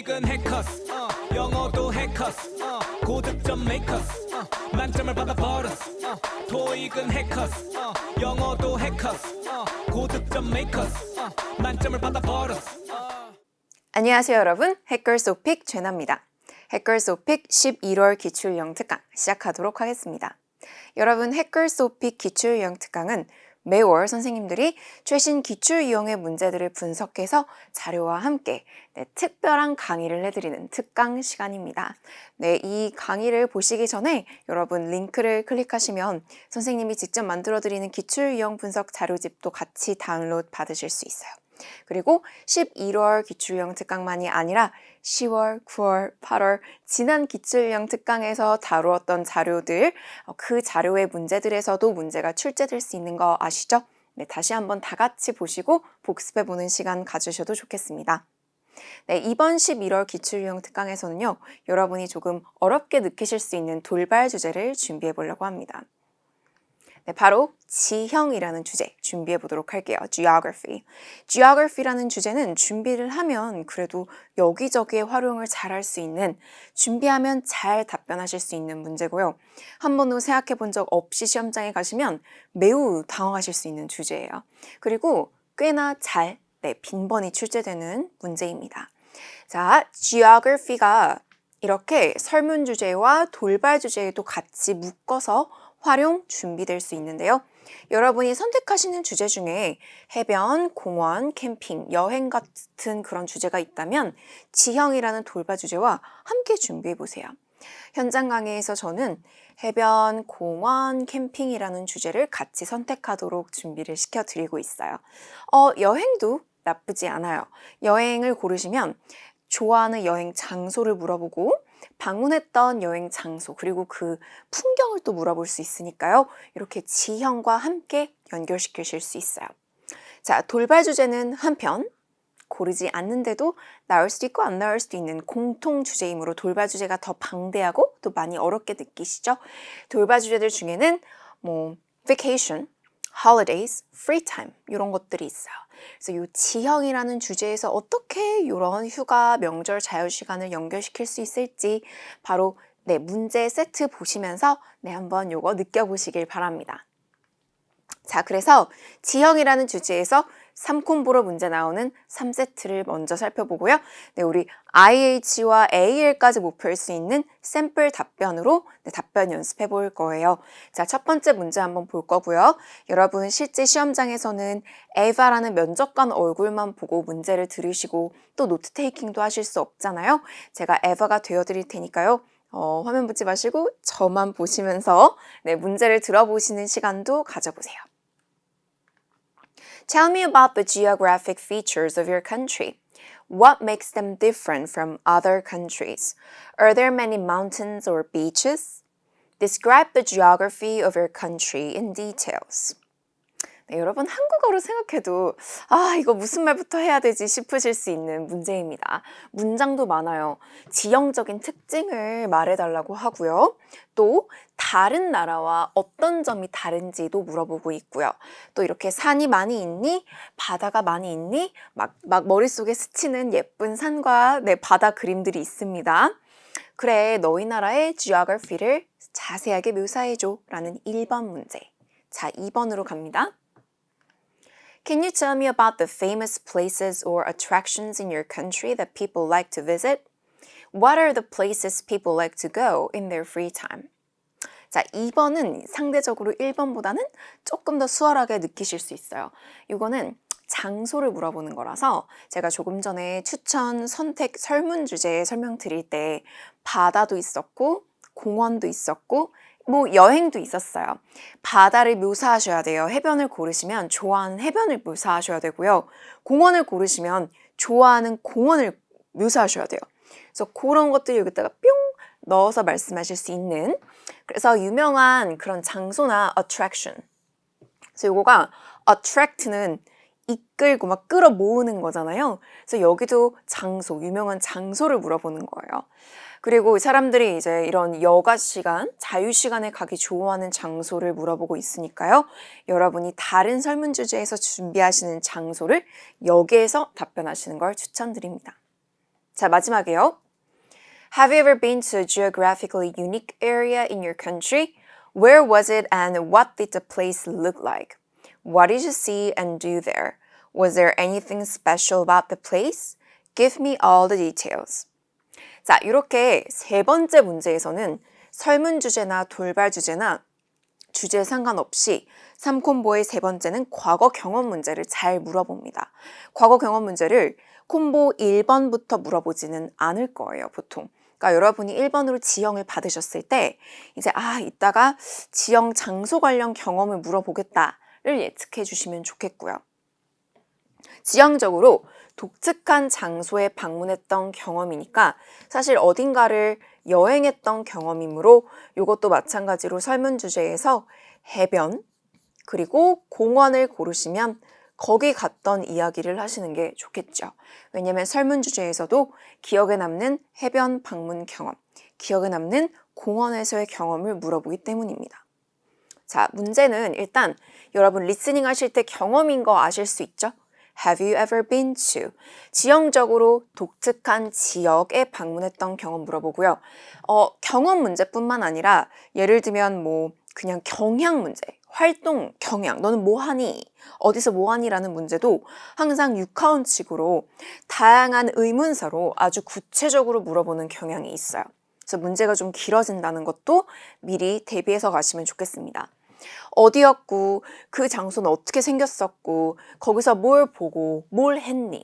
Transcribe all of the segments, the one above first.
토익은 해커스 영어도 해커스 고득점 메이커스 만점을 받아버렸어 토익은 해커스 영어도 해커스 고득점 메이커스 만점을 받아버렸어 안녕하세요 여러분, 해커스 오픽 죄나입니다. 해커스 오픽 11월 기출유형 특강 시작하도록 하겠습니다. 여러분, 해커스 오픽 기출유형 특강은 매월 선생님들이 최신 기출유형의 문제들을 분석해서 자료와 함께 특별한 강의를 해드리는 특강 시간입니다. 이 강의를 보시기 전에 여러분 링크를 클릭하시면 선생님이 직접 만들어드리는 기출유형 분석 자료집도 같이 다운로드 받으실 수 있어요. 그리고 11월 기출유형 특강만이 아니라 10월, 9월, 8월 지난 기출유형 특강에서 다루었던 자료들, 그 자료의 문제들에서도 문제가 출제될 수 있는 거 아시죠? 다시 한번 다 같이 보시고 복습해보는 시간 가지셔도 좋겠습니다. 이번 11월 기출유형 특강에서는요, 여러분이 조금 어렵게 느끼실 수 있는 돌발 주제를 준비해 보려고 합니다. 바로 지형이라는 주제 준비해 보도록 할게요. Geography. Geography라는 주제는 준비를 하면 그래도 여기저기에 활용을 잘 할 수 있는, 준비하면 잘 답변하실 수 있는 문제고요. 한 번도 생각해 본 적 없이 시험장에 가시면 매우 당황하실 수 있는 주제예요. 그리고 꽤나 잘 빈번히 출제되는 문제입니다. 자, Geography가 이렇게 설문 주제와 돌발 주제에도 같이 묶어서 활용 준비될 수 있는데요. 여러분이 선택하시는 주제 중에 해변, 공원, 캠핑, 여행 같은 그런 주제가 있다면 지형이라는 돌발 주제와 함께 준비해 보세요. 현장 강의에서 저는 해변, 공원, 캠핑이라는 주제를 같이 선택하도록 준비를 시켜드리고 있어요. 여행도 나쁘지 않아요. 여행을 고르시면 좋아하는 여행 장소를 물어보고 방문했던 여행 장소 그리고 그 풍경을 또 물어볼 수 있으니까요. 이렇게 지형과 함께 연결시키실 수 있어요. 자, 돌발 주제는 한편 고르지 않는데도 나올 수도 있고 안 나올 수도 있는 공통 주제이므로 돌발 주제가 더 방대하고 또 많이 어렵게 느끼시죠? 돌발 주제들 중에는 vacation, holidays, free time 이런 것들이 있어요. 그래서 이 지형이라는 주제에서 어떻게 이런 휴가, 명절, 자유시간을 연결시킬 수 있을지 바로 문제 세트 보시면서 한번 요거 느껴보시길 바랍니다. 자, 그래서 지형이라는 주제에서 3콤보로 문제 나오는 3세트를 먼저 살펴보고요. 우리 IH와 AL까지 목표일 수 있는 샘플 답변으로 답변 연습해 볼 거예요. 자, 첫 번째 문제 한번 볼 거고요. 여러분 실제 시험장에서는 에바라는 면접관 얼굴만 보고 문제를 들으시고 또 노트 테이킹도 하실 수 없잖아요. 제가 에바가 되어드릴 테니까요. 화면 보지 마시고 저만 보시면서 문제를 들어보시는 시간도 가져보세요. Tell me about the geographic features of your country. What makes them different from other countries? Are there many mountains or beaches? Describe the geography of your country in details. 여러분 한국어로 생각해도 이거 무슨 말부터 해야 되지 싶으실 수 있는 문제입니다. 문장도 많아요. 지형적인 특징을 말해달라고 하고요. 또 다른 나라와 어떤 점이 다른지도 물어보고 있고요. 또 이렇게 산이 많이 있니? 바다가 많이 있니? 막 머릿속에 스치는 예쁜 산과 바다 그림들이 있습니다. 그래, 너희 나라의 geography를 자세하게 묘사해줘 라는 1번 문제. 자, 2번으로 갑니다. Can you tell me about the famous places or attractions in your country that people like to visit? What are the places people like to go in their free time? 자, 2번은 상대적으로 1번보다는 조금 더 수월하게 느끼실 수 있어요. 이거는 장소를 물어보는 거라서 제가 조금 전에 추천, 선택, 설문 주제 설명드릴 때 바다도 있었고 공원도 있었고 여행도 있었어요. 바다를 묘사하셔야 돼요. 해변을 고르시면 좋아하는 해변을 묘사하셔야 되고요. 공원을 고르시면 좋아하는 공원을 묘사하셔야 돼요. 그래서 그런 것들 여기다가 뿅 넣어서 말씀하실 수 있는, 그래서 유명한 그런 장소나 attraction. 그래서 요거가 attract는 이끌고 막 끌어모으는 거잖아요. 그래서 여기도 장소, 유명한 장소를 물어보는 거예요. 그리고 사람들이 이제 이런 여가 시간, 자유 시간에 가기 좋아하는 장소를 물어보고 있으니까요. 여러분이 다른 설문 주제에서 준비하시는 장소를 여기에서 답변하시는 걸 추천드립니다. 자, 마지막이요. Have you ever been to a geographically unique area in your country? Where was it and what did the place look like? What did you see and do there? Was there anything special about the place? Give me all the details. 자, 이렇게 세 번째 문제에서는 설문 주제나 돌발 주제나 주제에 상관없이 3콤보의 세 번째는 과거 경험 문제를 잘 물어봅니다. 과거 경험 문제를 콤보 1번부터 물어보지는 않을 거예요, 보통. 그러니까 여러분이 1번으로 지형을 받으셨을 때 이제 이따가 지형 장소 관련 경험을 물어보겠다를 예측해 주시면 좋겠고요. 지형적으로 독특한 장소에 방문했던 경험이니까 사실 어딘가를 여행했던 경험이므로 이것도 마찬가지로 설문 주제에서 해변 그리고 공원을 고르시면 거기 갔던 이야기를 하시는 게 좋겠죠. 왜냐하면 설문 주제에서도 기억에 남는 해변 방문 경험, 기억에 남는 공원에서의 경험을 물어보기 때문입니다. 자, 문제는 일단 여러분 리스닝 하실 때 경험인 거 아실 수 있죠? Have you ever been to? 지형적으로 독특한 지역에 방문했던 경험 물어보고요. 경험 문제뿐만 아니라 예를 들면 그냥 경향 문제, 활동, 경향, 너는 뭐 하니? 어디서 뭐 하니? 라는 문제도 항상 육하원칙으로 다양한 의문사로 아주 구체적으로 물어보는 경향이 있어요. 그래서 문제가 좀 길어진다는 것도 미리 대비해서 가시면 좋겠습니다. 어디였고, 그 장소는 어떻게 생겼었고, 거기서 뭘 보고, 뭘 했니?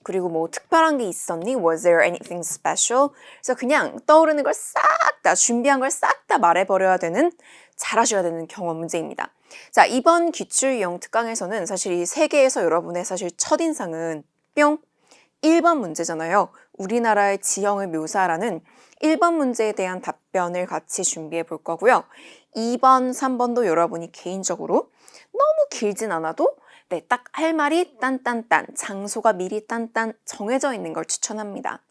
그리고 특별한 게 있었니? Was there anything special? 그래서 그냥 떠오르는 걸 싹 다, 준비한 걸 싹 다 말해버려야 되는, 잘하셔야 되는 경험 문제입니다. 자, 이번 기출형 특강에서는 사실 이 세 개에서 여러분의 사실 첫인상은 뿅! 1번 문제잖아요. 우리나라의 지형을 묘사하라는 1번 문제에 대한 답변을 같이 준비해 볼 거고요. 2번, 3번도 여러분이 개인적으로 너무 길진 않아도 딱 할 말이 딴딴딴, 장소가 미리 딴딴 정해져 있는 걸 추천합니다.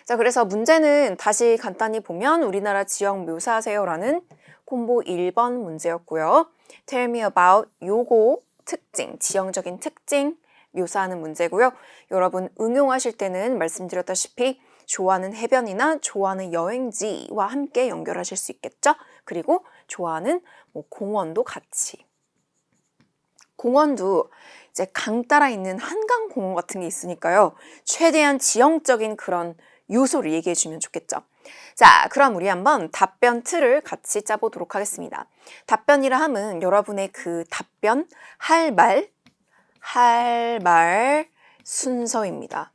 자, 그래서 문제는 다시 간단히 보면 우리나라 지형 묘사하세요라는 콤보 1번 문제였고요. Tell me about 요거 특징, 지형적인 특징 묘사하는 문제고요. 여러분 응용하실 때는 말씀드렸다시피 좋아하는 해변이나 좋아하는 여행지와 함께 연결하실 수 있겠죠? 그리고 좋아하는 공원도 같이. 공원도 이제 강 따라 있는 한강 공원 같은 게 있으니까요. 최대한 지형적인 그런 요소를 얘기해 주면 좋겠죠. 자, 그럼 우리 한번 답변 틀을 같이 짜보도록 하겠습니다. 답변이라 함은 여러분의 그 답변 할 말 순서입니다.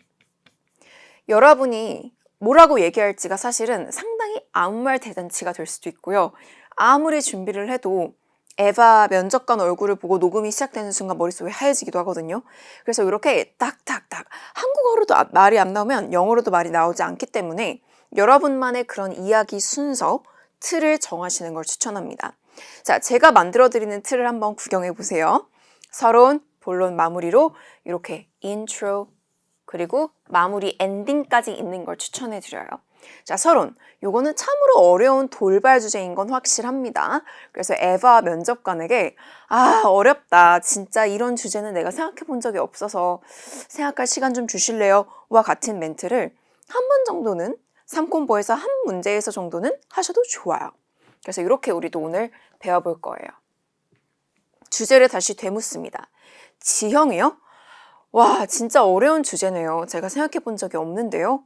여러분이 뭐라고 얘기할지가 사실은 상당히 아무 말 대잔치가 될 수도 있고요. 아무리 준비를 해도 에바 면접관 얼굴을 보고 녹음이 시작되는 순간 머릿속이 하얘지기도 하거든요. 그래서 이렇게 딱딱딱 한국어로도 말이 안 나오면 영어로도 말이 나오지 않기 때문에 여러분만의 그런 이야기 순서, 틀을 정하시는 걸 추천합니다. 자, 제가 만들어드리는 틀을 한번 구경해 보세요. 서론, 본론 마무리로 이렇게 인트로, 그리고 마무리 엔딩까지 있는 걸 추천해 드려요. 자, 서론. 요거는 참으로 어려운 돌발 주제인 건 확실합니다. 그래서 에바 면접관에게 어렵다. 진짜 이런 주제는 내가 생각해 본 적이 없어서 생각할 시간 좀 주실래요? 와 같은 멘트를 한 번 정도는 3콤보에서 한 문제에서 정도는 하셔도 좋아요. 그래서 이렇게 우리도 오늘 배워볼 거예요. 주제를 다시 되묻습니다. 지형이요? 와, 진짜 어려운 주제네요. 제가 생각해 본 적이 없는데요.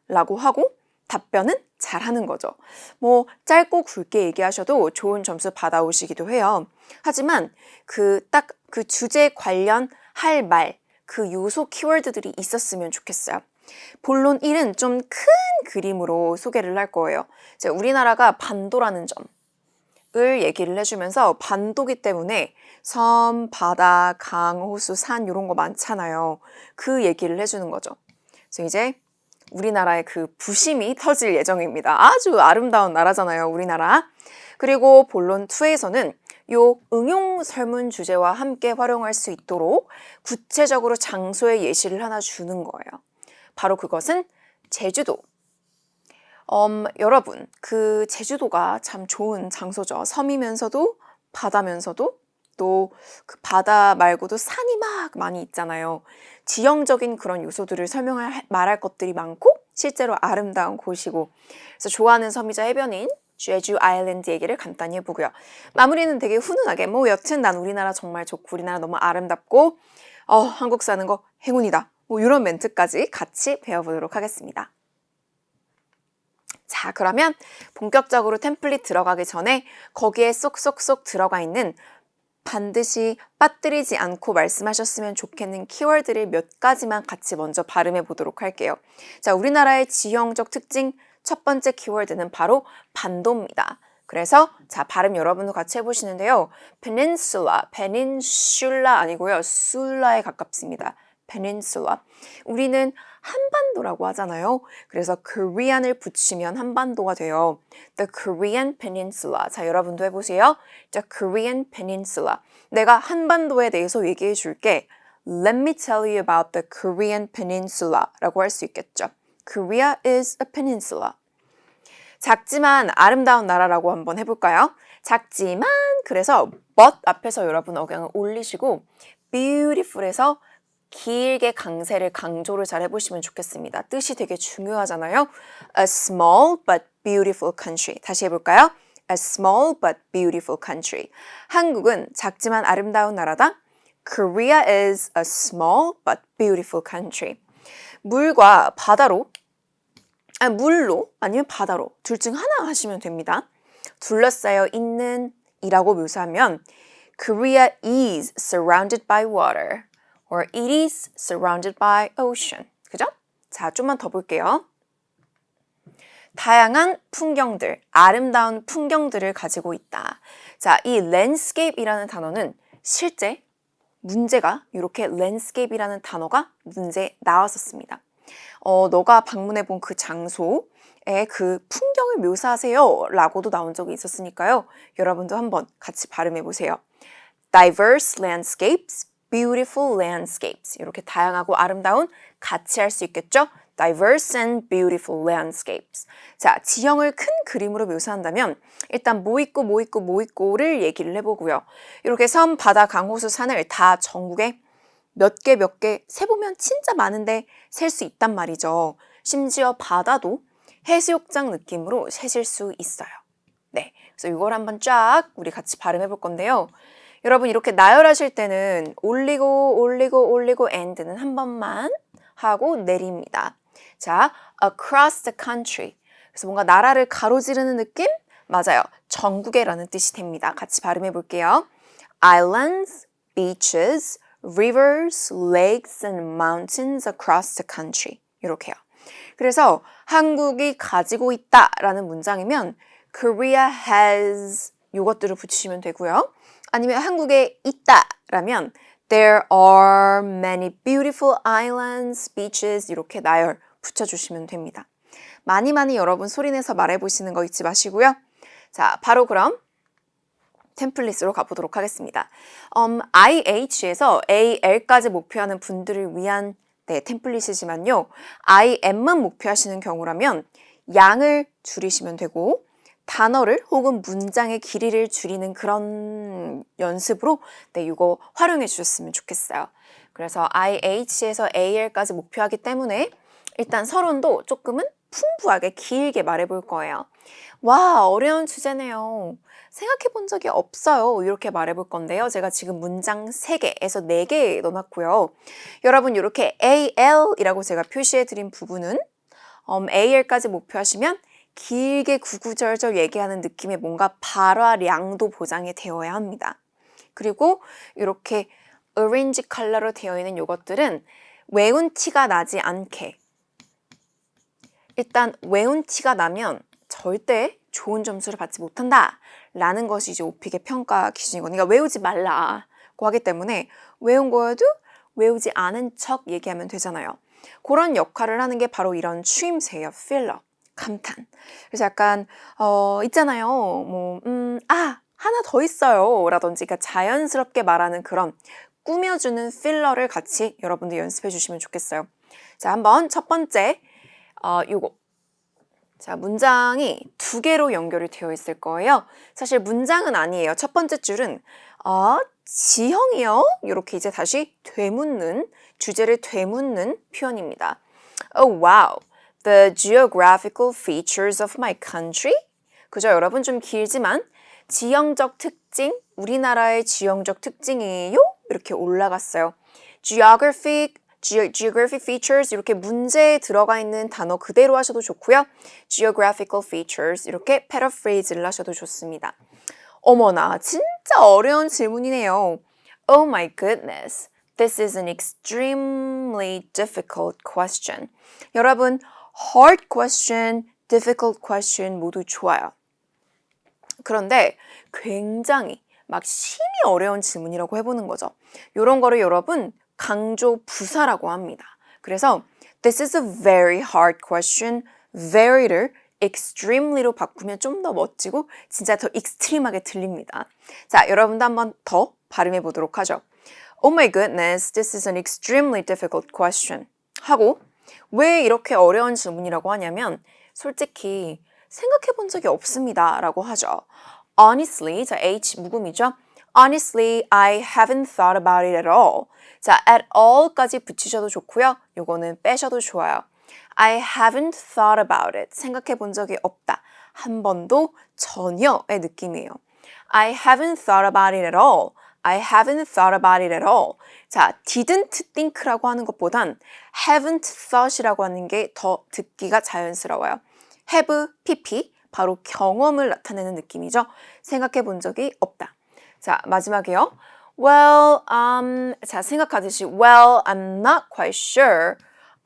라고 하고 답변은 잘하는 거죠. 짧고 굵게 얘기하셔도 좋은 점수 받아오시기도 해요. 하지만 그 주제 관련 할 말, 그 요소 키워드들이 있었으면 좋겠어요. 본론 1은 좀 큰 그림으로 소개를 할 거예요. 이제 우리나라가 반도라는 점을 얘기를 해주면서 반도기 때문에 섬, 바다, 강, 호수, 산 이런 거 많잖아요. 그 얘기를 해주는 거죠. 그래서 이제 우리나라의 그 부심이 터질 예정입니다. 아주 아름다운 나라잖아요, 우리나라. 그리고 본론 2에서는 요 응용 설문 주제와 함께 활용할 수 있도록 구체적으로 장소의 예시를 하나 주는 거예요. 바로 그것은 제주도. 여러분, 그 제주도가 참 좋은 장소죠. 섬이면서도 바다면서도 또 그 바다 말고도 산이 막 많이 있잖아요. 지형적인 그런 요소들을 말할 것들이 많고 실제로 아름다운 곳이고 그래서 좋아하는 섬이자 해변인 제주 아일랜드 얘기를 간단히 해보고요. 마무리는 되게 훈훈하게 뭐 여튼 난 우리나라 정말 좋고 우리나라 너무 아름답고 한국 사는 거 행운이다. 뭐 이런 멘트까지 같이 배워보도록 하겠습니다. 자, 그러면 본격적으로 템플릿 들어가기 전에 거기에 쏙쏙쏙 들어가 있는 반드시 빠뜨리지 않고 말씀하셨으면 좋겠는 키워드를 몇 가지만 같이 먼저 발음해 보도록 할게요. 자, 우리나라의 지형적 특징 첫 번째 키워드는 바로 반도입니다. 그래서 자, 발음 여러분도 같이 해보시는데요. peninsula 아니고요. sul라에 가깝습니다. peninsula. 우리는 한반도라고 하잖아요. 그래서 Korean을 붙이면 한반도가 돼요. The Korean Peninsula. 자, 여러분도 해보세요. The Korean Peninsula. 내가 한반도에 대해서 얘기해 줄게. Let me tell you about the Korean Peninsula 라고 할 수 있겠죠. Korea is a peninsula. 작지만 아름다운 나라라고 한번 해볼까요? 작지만 그래서 but 앞에서 여러분 억양을 올리시고 beautiful에서 길게 강조를 잘 해보시면 좋겠습니다. 뜻이 되게 중요하잖아요. A small but beautiful country. 다시 해볼까요? A small but beautiful country. 한국은 작지만 아름다운 나라다. Korea is a small but beautiful country. 물과 바다로, 물로 아니면 바다로 둘 중 하나 하시면 됩니다. 둘러싸여 있는 이라고 묘사하면 Korea is surrounded by water. or it is surrounded by ocean. 그죠? 자, 좀만 더 볼게요. 다양한 풍경들, 아름다운 풍경들을 가지고 있다. 자, 이 landscape이라는 단어는 실제 문제가 이렇게 landscape이라는 단어가 문제 나왔었습니다. 너가 방문해 본 그 장소의 그 풍경을 묘사하세요 라고도 나온 적이 있었으니까요. 여러분도 한번 같이 발음해 보세요. Diverse landscapes, beautiful landscapes. 이렇게 다양하고 아름다운 같이 할 수 있겠죠? Diverse and beautiful landscapes. 자, 지형을 큰 그림으로 묘사한다면 일단 뭐 있고를 얘기를 해보고요. 이렇게 섬, 바다, 강, 호수, 산을 다 전국에 몇 개 세보면 진짜 많은데 셀 수 있단 말이죠. 심지어 바다도 해수욕장 느낌으로 세실 수 있어요. 네, 그래서 이걸 한번 쫙 우리 같이 발음해 볼 건데요. 여러분 이렇게 나열하실 때는 올리고 and는 한 번만 하고 내립니다. 자, across the country. 그래서 뭔가 나라를 가로지르는 느낌? 맞아요. 전국에라는 뜻이 됩니다. 같이 발음해 볼게요. Islands, beaches, rivers, lakes and mountains across the country. 이렇게요. 그래서 한국이 가지고 있다라는 문장이면 Korea has 이것들을 붙이시면 되고요. 아니면 한국에 있다라면 There are many beautiful islands, beaches 이렇게 나열 붙여주시면 됩니다. 많이 여러분 소리내서 말해보시는 거 잊지 마시고요. 자, 바로 그럼 템플릿으로 가보도록 하겠습니다. IH에서 AL까지 목표하는 분들을 위한 템플릿이지만요. IM만 목표하시는 경우라면 양을 줄이시면 되고 단어를 혹은 문장의 길이를 줄이는 그런 연습으로 이거 활용해 주셨으면 좋겠어요. 그래서 IH에서 AL까지 목표하기 때문에 일단 서론도 조금은 풍부하게 길게 말해볼 거예요. 와, 어려운 주제네요. 생각해 본 적이 없어요. 이렇게 말해볼 건데요. 제가 지금 문장 3개에서 4개 넣어놨고요. 여러분 이렇게 AL이라고 제가 표시해 드린 부분은 AL까지 목표하시면 길게 구구절절 얘기하는 느낌의 뭔가 발화량도 보장이 되어야 합니다. 그리고 이렇게 오렌지 컬러로 되어 있는 이것들은 외운 티가 나지 않게 일단 외운 티가 나면 절대 좋은 점수를 받지 못한다 라는 것이 이제 오픽의 평가 기준이거든요. 그러니까 외우지 말라고 하기 때문에 외운 거여도 외우지 않은 척 얘기하면 되잖아요. 그런 역할을 하는 게 바로 이런 추임새예요. 필러, 감탄. 그래서 약간 있잖아요. 하나 더 있어요 라든지 그러니까 자연스럽게 말하는 그런 꾸며주는 필러를 같이 여러분들 연습해 주시면 좋겠어요. 자, 한번 첫 번째 요거. 자, 문장이 2개로 연결이 되어 있을 거예요. 사실 문장은 아니에요. 첫 번째 줄은 지형이요? 이렇게 이제 다시 되묻는, 주제를 되묻는 표현입니다. Oh wow, the geographical features of my country. 그죠? 여러분 좀 길지만 지형적 특징, 우리나라의 지형적 특징이에요? 이렇게 올라갔어요. geographic features 이렇게 문제에 들어가 있는 단어 그대로 하셔도 좋고요. geographical features 이렇게 paraphrase를 하셔도 좋습니다. 어머나, 진짜 어려운 질문이네요. Oh my goodness. This is an extremely difficult question. 여러분, hard question, difficult question 모두 좋아요. 그런데 굉장히 막 심히 어려운 질문이라고 해보는 거죠. 이런 거를 여러분 강조 부사라고 합니다. 그래서 this is a very hard question, very를 extremely로 바꾸면 좀 더 멋지고 진짜 더 익스트림하게 들립니다. 자, 여러분도 한번 더 발음해 보도록 하죠. Oh my goodness, this is an extremely difficult question. 하고 왜 이렇게 어려운 질문이라고 하냐면 솔직히 생각해 본 적이 없습니다 라고 하죠. Honestly, 자, H 묵음이죠. Honestly, I haven't thought about it at all. 자, at all까지 붙이셔도 좋고요. 요거는 빼셔도 좋아요. I haven't thought about it. 생각해 본 적이 없다. 한 번도 전혀의 느낌이에요. I haven't thought about it at all. I haven't thought about it at all. 자, didn't think라고 하는 것보단 haven't thought이라고 하는 게 더 듣기가 자연스러워요. have, pp, 바로 경험을 나타내는 느낌이죠. 생각해 본 적이 없다. 자, 마지막이요. Well, 자, 생각하듯이 Well, I'm not quite sure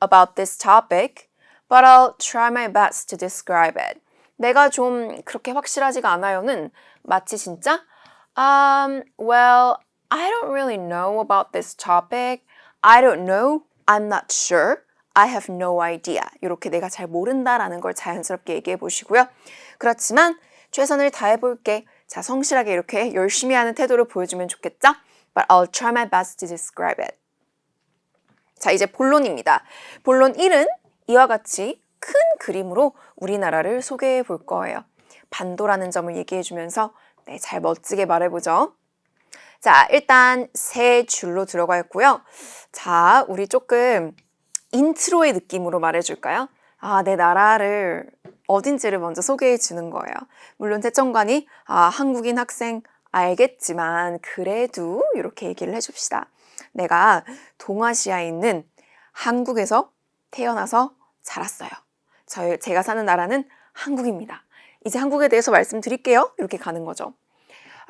about this topic, but I'll try my best to describe it. 내가 좀 그렇게 확실하지가 않아요는 마치 진짜 Well, I don't really know about this topic. I don't know. I'm not sure. I have no idea. 이렇게 내가 잘 모른다라는 걸 자연스럽게 얘기해 보시고요. 그렇지만 최선을 다해 볼게. 자, 성실하게 이렇게 열심히 하는 태도를 보여주면 좋겠죠? But I'll try my best to describe it. 자, 이제 본론입니다. 본론 1은 이와 같이 큰 그림으로 우리나라를 소개해 볼 거예요. 반도라는 점을 얘기해 주면서 네, 잘 멋지게 말해보죠. 자, 일단 세 줄로 들어가 있고요. 자, 우리 조금 인트로의 느낌으로 말해줄까요? 아, 내 나라를 어딘지를 먼저 소개해 주는 거예요. 물론 채점관이 한국인 학생 알겠지만 그래도 이렇게 얘기를 해줍시다. 내가 동아시아에 있는 한국에서 태어나서 자랐어요. 제가 사는 나라는 한국입니다. 이제 한국에 대해서 말씀드릴게요. 이렇게 가는 거죠.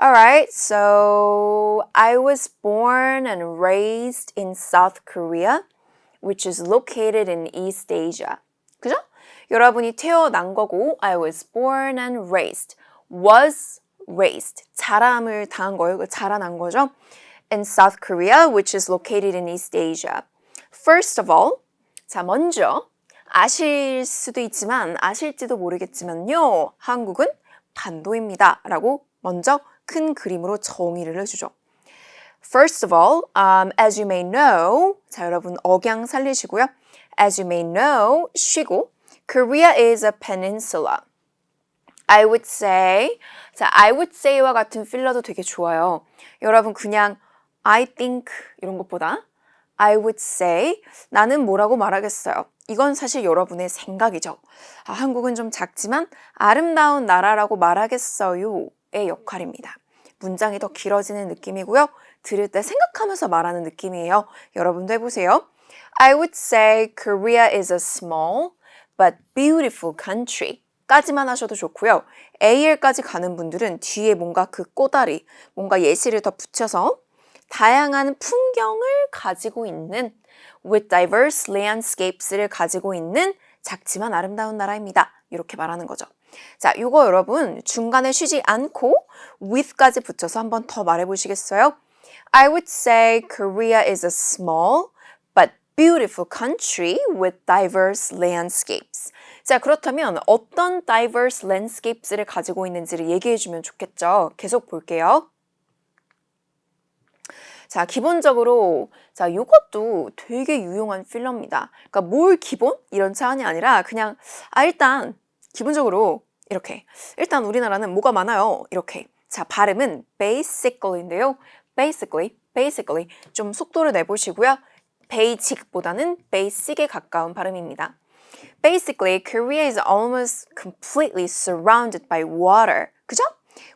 Alright, so I was born and raised in South Korea, which is located in East Asia. 그죠? 여러분이 태어난 거고 I was born and raised. was raised. 자람을 당한 거예요. 자라난 거죠. In South Korea, which is located in East Asia. First of all, 자, 먼저 아실 수도 있지만 아실지도 모르겠지만요. 한국은 반도입니다. 라고 먼저 큰 그림으로 정의를 해주죠. First of all, as you may know, 자, 여러분 억양 살리시고요. As you may know, 쉬고 Korea is a peninsula. I would say, 자, I would say와 같은 필러도 되게 좋아요. 여러분 그냥 I think 이런 것보다 I would say, 나는 뭐라고 말하겠어요. 이건 사실 여러분의 생각이죠. 한국은 좀 작지만 아름다운 나라라고 말하겠어요의 역할입니다. 문장이 더 길어지는 느낌이고요. 들을 때 생각하면서 말하는 느낌이에요. 여러분도 해보세요. I would say Korea is a small but beautiful country. 까지만 하셔도 좋고요. AL까지 가는 분들은 뒤에 뭔가 그 꼬다리, 뭔가 예시를 더 붙여서 다양한 풍경을 가지고 있는 with diverse landscapes를 가지고 있는 작지만 아름다운 나라입니다. 이렇게 말하는 거죠. 자, 요거 여러분 중간에 쉬지 않고 with까지 붙여서 한번 더 말해보시겠어요? I would say Korea is a small but beautiful country with diverse landscapes. 자, 그렇다면 어떤 diverse landscapes를 가지고 있는지를 얘기해주면 좋겠죠. 계속 볼게요. 자, 기본적으로 자, 요것도 되게 유용한 필러입니다. 그러니까 뭘 기본? 이런 차원이 아니라 그냥 일단 기본적으로 이렇게 일단 우리나라는 뭐가 많아요. 이렇게. 자, 발음은 basically인데요. basically 좀 속도를 내보시고요. basic보다는 basic에 가까운 발음입니다. Basically, Korea is almost completely surrounded by water. 그죠?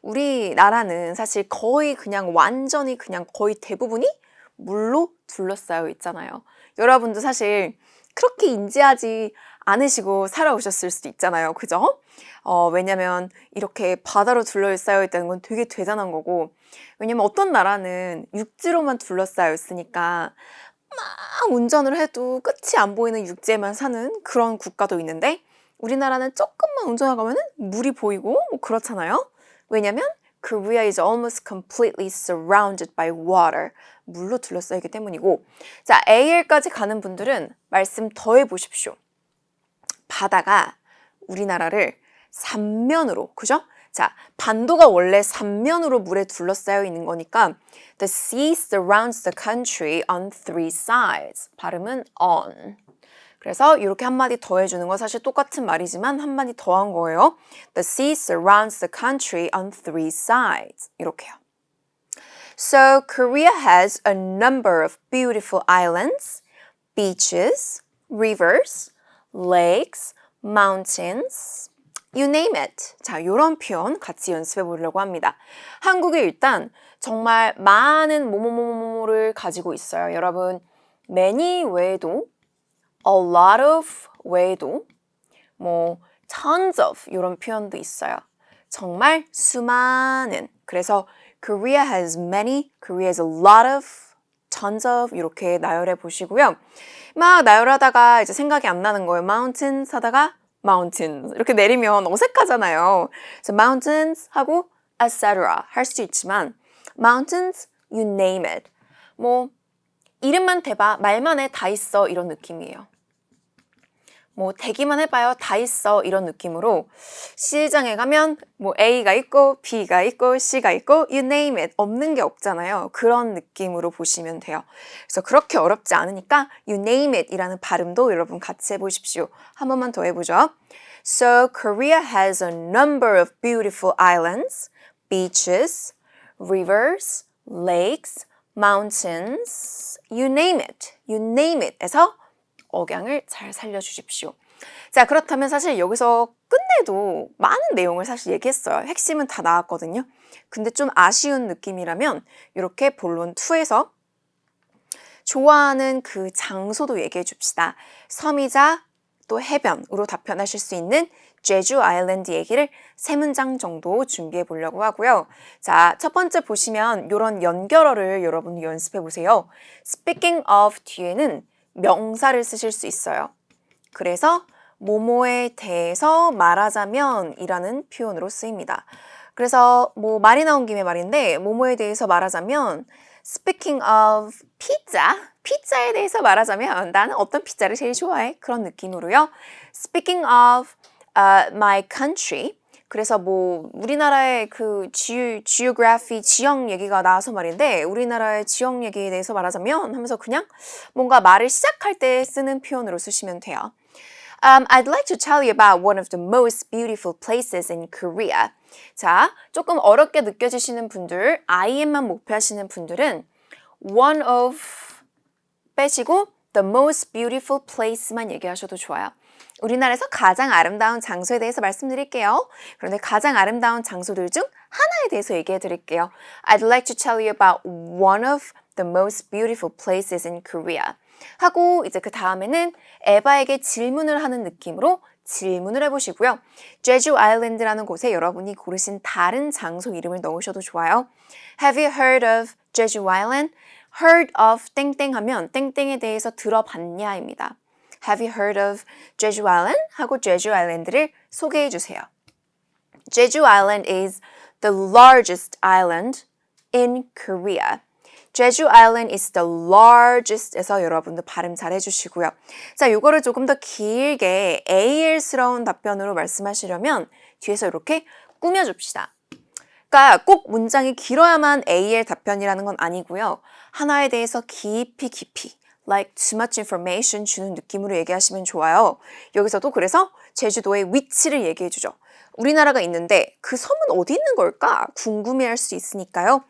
우리나라는 사실 거의 그냥 완전히 그냥 거의 대부분이 물로 둘러싸여 있잖아요. 여러분도 사실 그렇게 인지하지 않으시고 살아오셨을 수도 있잖아요. 그죠? 왜냐면 이렇게 바다로 둘러싸여 있다는 건 되게 대단한 거고, 왜냐면 어떤 나라는 육지로만 둘러싸여 있으니까 막 운전을 해도 끝이 안 보이는 육지에만 사는 그런 국가도 있는데, 우리나라는 조금만 운전하가면 물이 보이고 뭐 그렇잖아요. 왜냐면 Korea is almost completely surrounded by water. 물로 둘러싸이기 때문이고. 자, AL까지 가는 분들은 말씀 더 해보십시오. 바다가 우리나라를 삼면으로, 그죠? 자, 반도가 원래 삼면으로 물에 둘러싸여 있는 거니까 The sea surrounds the country on three sides. 발음은 on. 그래서 이렇게 한마디 더 해주는 거 사실 똑같은 말이지만 한마디 더 한 거예요. The sea surrounds the country on three sides. 이렇게요. So Korea has a number of beautiful islands, beaches, rivers, lakes, mountains, you name it. 자, 이런 표현 같이 연습해 보려고 합니다. 한국에 일단 정말 많은 뭐뭐뭐뭐를 가지고 있어요. 여러분, many 외에도 a lot of 외에도 뭐 tons of 이런 표현도 있어요. 정말 수많은. 그래서 Korea has many, Korea has a lot of, tons of 이렇게 나열해 보시고요. 막 나열하다가 이제 생각이 안 나는 거예요. mountains 하다가 mountains 이렇게 내리면 어색하잖아요. 그래서 mountains 하고 etc. 할 수 있지만 mountains, you name it. 뭐 이름만 대봐, 말만 해, 다 있어 이런 느낌이에요. 뭐 대기만 해봐요, 다 있어 이런 느낌으로 시장에 가면 뭐 A가 있고 B가 있고 C가 있고 you name it 없는 게 없잖아요. 그런 느낌으로 보시면 돼요. 그래서 그렇게 어렵지 않으니까 you name it 이라는 발음도 여러분 같이 해보십시오. 한 번만 더 해보죠. So Korea has a number of beautiful islands, beaches, rivers, lakes, mountains, you name it 에서 억양을 잘 살려주십시오. 자, 그렇다면 사실 여기서 끝내도 많은 내용을 사실 얘기했어요. 핵심은 다 나왔거든요. 근데 좀 아쉬운 느낌이라면 이렇게 본론 2에서 좋아하는 그 장소도 얘기해 줍시다. 섬이자 또 해변으로 답변하실 수 있는 제주 아일랜드 얘기를 3문장 정도 준비해 보려고 하고요. 자, 첫 번째 보시면 이런 연결어를 여러분 연습해 보세요. Speaking of 뒤에는 명사를 쓰실 수 있어요. 그래서 뭐뭐에 대해서 말하자면 이라는 표현으로 쓰입니다. 그래서 뭐 말이 나온 김에 말인데 뭐뭐에 대해서 말하자면 Speaking of 피자에 대해서 말하자면 나는 어떤 피자를 제일 좋아해? 그런 느낌으로요. Speaking of my country 그래서 뭐 우리나라의 그 geography 지역 얘기가 나와서 말인데 우리나라의 지역 얘기에 대해서 말하자면 하면서 그냥 뭔가 말을 시작할 때 쓰는 표현으로 쓰시면 돼요. I'd like to tell you about one of the most beautiful places in Korea. 자, 조금 어렵게 느껴지시는 분들, IM만 목표하시는 분들은 one of 빼시고 the most beautiful place만 얘기하셔도 좋아요. 우리나라에서 가장 아름다운 장소에 대해서 말씀드릴게요. 그런데 가장 아름다운 장소들 중 하나에 대해서 얘기해 드릴게요. I'd like to tell you about one of the most beautiful places in Korea. 하고 이제 그 다음에는 에바에게 질문을 하는 느낌으로 질문을 해보시고요. 제주 아일랜드라는 곳에 여러분이 고르신 다른 장소 이름을 넣으셔도 좋아요. Have you heard of Jeju Island? Heard of 땡땡 하면 땡땡에 대해서 들어봤냐입니다. Have you heard of Jeju Island? 하고 제주 아일랜드를 소개해 주세요. Jeju Island is the largest island in Korea. Jeju Island is the largest 에서 여러분들 발음 잘 해주시고요. 자, 요거를 조금 더 길게 AL스러운 답변으로 말씀하시려면 뒤에서 이렇게 꾸며줍시다. 그러니까 꼭 문장이 길어야만 AL 답변이라는 건 아니고요. 하나에 대해서 깊이 like too much information 주는 느낌으로 얘기하시면 좋아요. 여기서도 그래서 제주도의 위치를 얘기해주죠. 우리나라가 있는데 그 섬은 어디 있는 걸까? 궁금해할 수 있으니까요.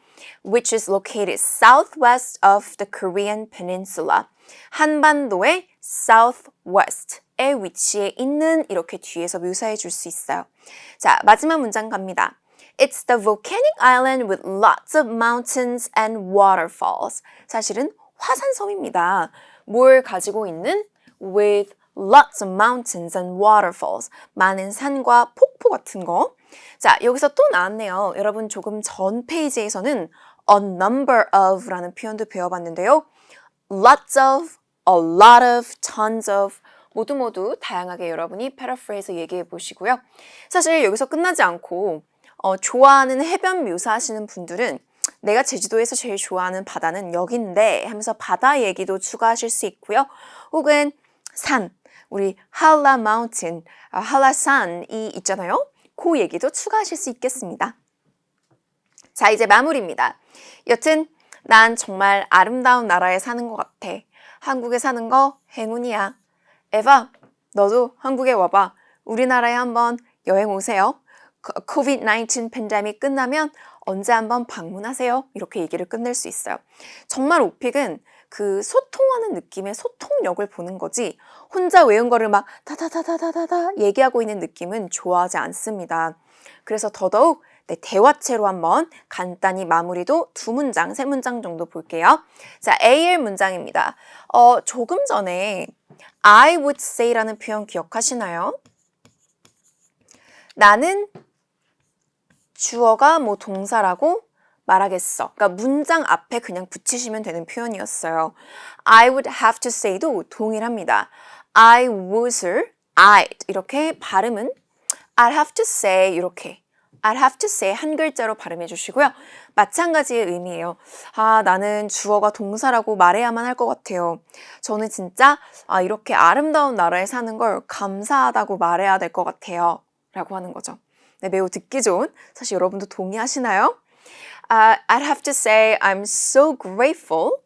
Which is located southwest of the Korean peninsula. 한반도의 southwest, 위치에 있는 이렇게 뒤에서 묘사해 줄 수 있어요. 자, 마지막 문장 갑니다. It's the volcanic island with lots of mountains and waterfalls. 사실은 화산섬입니다. 뭘 가지고 있는? With lots of mountains and waterfalls. 많은 산과 폭포 같은 거. 자, 여기서 또 나왔네요. 여러분 조금 전 페이지에서는 a number of 라는 표현도 배워봤는데요. Lots of, a lot of, tons of 모두 다양하게 여러분이 패러프레이즈 얘기해 보시고요. 사실 여기서 끝나지 않고 좋아하는 해변 묘사하시는 분들은 내가 제주도에서 제일 좋아하는 바다는 여긴데 하면서 바다 얘기도 추가하실 수 있고요. 혹은 산, 우리 한라 마운틴, 한라산이 있잖아요. 그 얘기도 추가하실 수 있겠습니다. 자, 이제 마무리입니다. 여튼 난 정말 아름다운 나라에 사는 것 같아. 한국에 사는 거 행운이야. 에바, 너도 한국에 와봐. 우리나라에 한번 여행 오세요. COVID-19 팬데믹 끝나면 언제 한번 방문하세요. 이렇게 얘기를 끝낼 수 있어요. 정말 오픽은 그 소통하는 느낌의 소통력을 보는 거지 혼자 외운 거를 막 다다다다다다 얘기하고 있는 느낌은 좋아하지 않습니다. 그래서 더더욱 대화체로 한번 간단히 마무리도 2문장, 3문장 정도 볼게요. 자, AL 문장입니다. 조금 전에 I would say라는 표현 기억하시나요? 나는 주어가 뭐 동사라고 말하겠어. 그러니까 문장 앞에 그냥 붙이시면 되는 표현이었어요. I would have to say도 동일합니다. I would을 I'd 이렇게 발음은 I'd have to say 이렇게 I'd have to say 한 글자로 발음해 주시고요. 마찬가지의 의미예요. 나는 주어가 동사라고 말해야만 할 것 같아요. 저는 진짜 이렇게 아름다운 나라에 사는 걸 감사하다고 말해야 될 것 같아요. 라고 하는 거죠. 네, 매우 듣기 좋은, 사실 여러분도 동의하시나요? I'd have to say I'm so grateful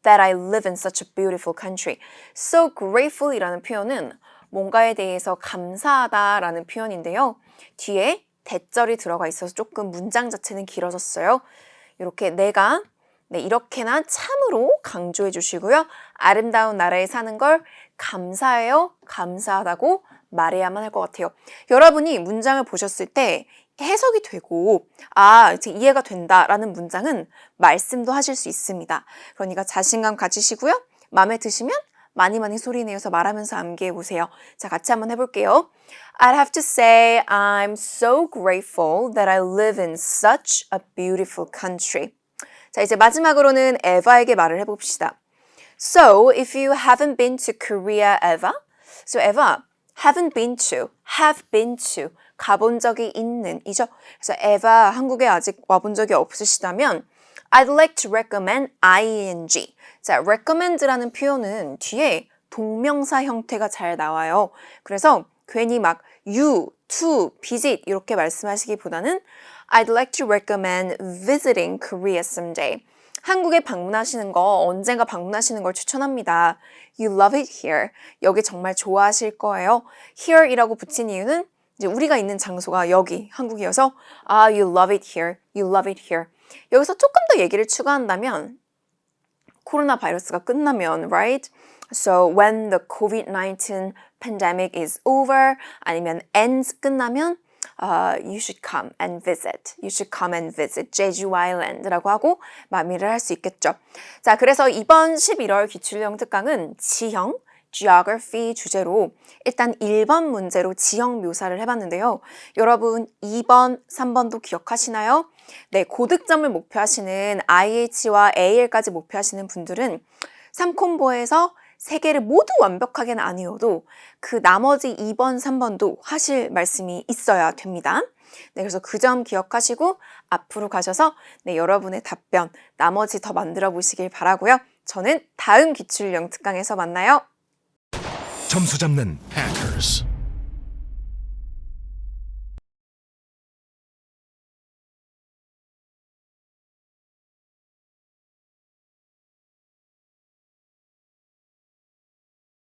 that I live in such a beautiful country. So grateful 이라는 표현은 뭔가에 대해서 감사하다라는 표현인데요. 뒤에 대절이 들어가 있어서 조금 문장 자체는 길어졌어요. 이렇게 내가 이렇게나 참으로 강조해 주시고요. 아름다운 나라에 사는 걸 감사해요, 감사하다고 말해야만 할 것 같아요. 여러분이 문장을 보셨을 때 해석이 되고 이제 이해가 된다라는 문장은 말씀도 하실 수 있습니다. 그러니까 자신감 가지시고요. 마음에 드시면 많이 소리내어서 말하면서 암기해 보세요. 자, 같이 한번 해볼게요. I'd have to say I'm so grateful that I live in such a beautiful country. 자, 이제 마지막으로는 에바에게 말을 해봅시다. So, if you haven't been to Korea ever, so Eva, haven't been to, have been to, 가본 적이 있는 이죠. 그래서 에바 한국에 아직 와본 적이 없으시다면 I'd like to recommend ing. 자, recommend라는 표현은 뒤에 동명사 형태가 잘 나와요. 그래서 괜히 막 you, to, visit 이렇게 말씀하시기보다는 I'd like to recommend visiting Korea someday. 한국에 방문하시는 거, 언젠가 방문하시는 걸 추천합니다. You love it here. 여기 정말 좋아하실 거예요. Here 이라고 붙인 이유는 이제 우리가 있는 장소가 여기 한국이어서 you love it here. You love it here. 여기서 조금 더 얘기를 추가한다면 코로나 바이러스가 끝나면, right? So when the COVID-19 pandemic is over, 아니면 ends 끝나면 you should come and visit. You should come and visit 제주 아일랜드라고 하고 마무리를 할 수 있겠죠. 자, 그래서 이번 11월 기출형 특강은 지형, geography 주제로 일단 1번 문제로 지형 묘사를 해봤는데요. 여러분 2번, 3번도 기억하시나요? 네, 고득점을 목표하시는 IH와 AL까지 목표하시는 분들은 3콤보에서 3개를 모두 완벽하게는 아니어도 그 나머지 2번, 3번도 하실 말씀이 있어야 됩니다. 네, 그래서 그 점 기억하시고 앞으로 가셔서 여러분의 답변 나머지 더 만들어 보시길 바라고요. 저는 다음 기출형 특강에서 만나요. 점수 잡는 Hackers.